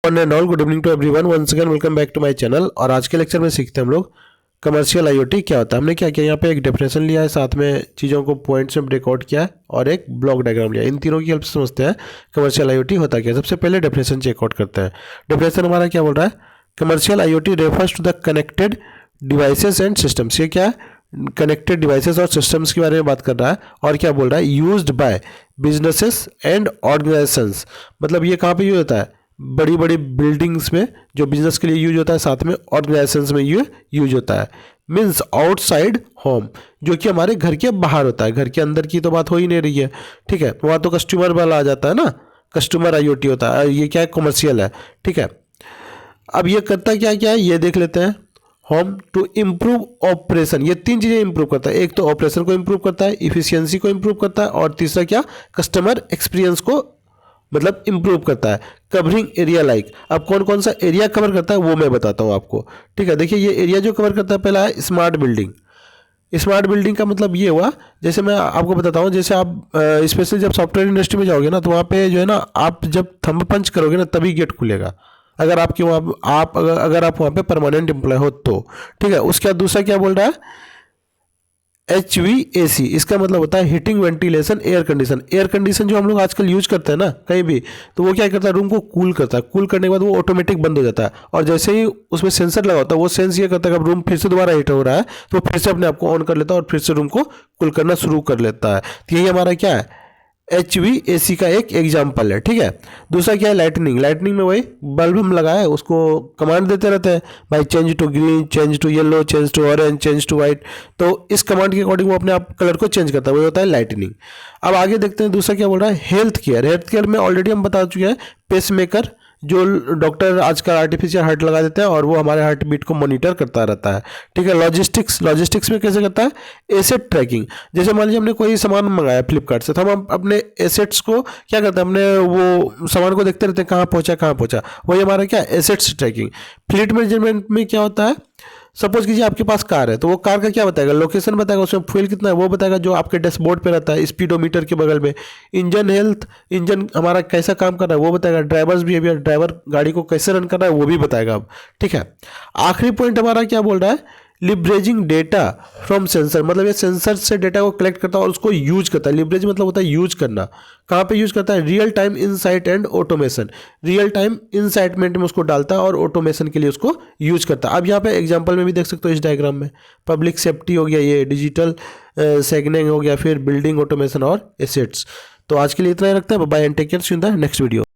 One and all, good evening to everyone, once again welcome back to my channel. और आज के lecture में सीखते हैं हम लोग कमर्शियल आईओटी क्या होता है। हमने क्या किया, यहाँ पे एक डेफिनेशन लिया है, साथ में चीज़ों को पॉइंट्स में ब्रेकआउट किया है और एक ब्लॉक डायग्राम लिया। इन तीनों की हेल्प से समझते हैं कमर्शियल आईओटी होता क्या है। सबसे पहले डेफिनेशन चेकआउट करते हैं। डेफिनेशन हमारा क्या बोल रहा है, commercial IoT refers to the connected devices and systems. ये क्या है, कनेक्टेड डिवाइसेस और सिस्टम्स के बारे में बात कर रहा है। और क्या बोल रहा है, used by businesses and organisations. मतलब ये कहाँ पे यूज होता है, बड़ी बड़ी बिल्डिंग्स में जो बिजनेस के लिए यूज होता है, साथ में ऑर्गेनाइजेशंस में ये यूज होता है। मीन्स आउटसाइड होम, जो कि हमारे घर के बाहर होता है। घर के अंदर की तो बात हो ही नहीं रही है, ठीक है। वहाँ तो कस्टमर वाला आ जाता है ना, कस्टमर आईओटी होता है। ये क्या है, कमर्शियल है, ठीक है। अब ये करता क्या क्या है, ये देख लेते हैं। होम टू इम्प्रूव ऑपरेशन, ये तीन चीज़ें इंप्रूव करता है। एक तो ऑपरेशन को इम्प्रूव करता है, इफिशियंसी को इम्प्रूव करता है, और तीसरा क्या, कस्टमर एक्सपीरियंस को मतलब इम्प्रूव करता है। कवरिंग एरिया लाइक, अब कौन कौन सा एरिया कवर करता है वो मैं बताता हूँ आपको, ठीक है। देखिए ये एरिया जो कवर करता है, पहला है स्मार्ट बिल्डिंग। स्मार्ट बिल्डिंग का मतलब ये हुआ, जैसे मैं आपको बताता हूँ, जैसे आप स्पेशली जब सॉफ्टवेयर इंडस्ट्री में जाओगे ना, तो वहाँ पे जो है ना, आप जब थंब पंच करोगे ना तभी गेट खुलेगा, अगर आपके वहाँ अगर आप वहाँ पे परमानेंट एम्प्लॉय हो तो, ठीक है। उसके बाद दूसरा क्या बोल रहा है, HVAC, इसका मतलब होता है heating ventilation air condition. Air condition जो हम लोग आजकल यूज करते हैं ना कहीं भी, तो वो क्या करता है, रूम को कूल करता है। कूल करने के बाद वो ऑटोमेटिक बंद हो जाता है, और जैसे ही उसमें सेंसर लगा होता है, वो सेंस ये करता है कि अब रूम फिर से दोबारा हीट हो रहा है, तो फिर से अपने आप को ऑन कर लेता है और फिर से रूम को कूल करना शुरू कर लेता है। तो यही हमारा क्या है, HVAC का एक एग्जाम्पल है, ठीक है। दूसरा क्या है, लाइटनिंग। लाइटनिंग में वही बल्ब हम लगाए, उसको कमांड देते रहते हैं, भाई change to green, change to yellow, change to orange, change to white. तो इस कमांड के अकॉर्डिंग वो अपने आप कलर को चेंज करता है, वही होता है लाइटनिंग। अब आगे देखते हैं दूसरा क्या बोल रहा है, हेल्थ केयर। हेल्थ केयर में ऑलरेडी हम बता चुके हैं, पेसमेकर, जो डॉक्टर आजकल आर्टिफिशियल हार्ट लगा देते हैं और वो हमारे हार्ट बीट को मॉनिटर करता रहता है, ठीक है। लॉजिस्टिक्स, लॉजिस्टिक्स में कैसे करता है, एसेट ट्रैकिंग। जैसे मान लीजिए हमने कोई सामान मंगाया फ्लिपकार्ट से, तो हम अपने एसेट्स को क्या करते हैं, हमने वो सामान को देखते रहते हैं कहाँ पहुँचा कहाँ पहुँचा, वही हमारा क्या, एसेट्स ट्रैकिंग। फ्लीट मैनेजमेंट में क्या होता है, सपोज कीजिए आपके पास कार है, तो वो कार का क्या बताएगा, लोकेशन बताएगा, उसमें फ्यूल कितना है वो बताएगा, जो आपके डैशबोर्ड पे रहता है स्पीडोमीटर के बगल में। इंजन हेल्थ, इंजन हमारा कैसा काम कर रहा है वो बताएगा। ड्राइवर्स बिहेवियर, ड्राइवर गाड़ी को कैसे रन कर रहा है वो भी बताएगा अब, ठीक है। आखिरी पॉइंट हमारा क्या बोल रहा है, लिवरेजिंग डेटा फ्रॉम सेंसर। मतलब ये सेंसर से डेटा को कलेक्ट करता है और उसको यूज करता है। लिवरेज मतलब होता है यूज करना। कहाँ पे यूज करता है, real time insight and automation. Real time इनसाइटमेंट में उसको डालता है और ऑटोमेशन के लिए उसको यूज करता है। अब यहाँ पे एग्जांपल में भी देख सकते हो इस डायग्राम में, पब्लिक सेफ्टी हो गया, ये डिजिटल सेगनिंग हो गया, फिर बिल्डिंग ऑटोमेशन और एसेट्स। तो आज के लिए इतना ही रखते हैं। Bye and take care, see you in the next video.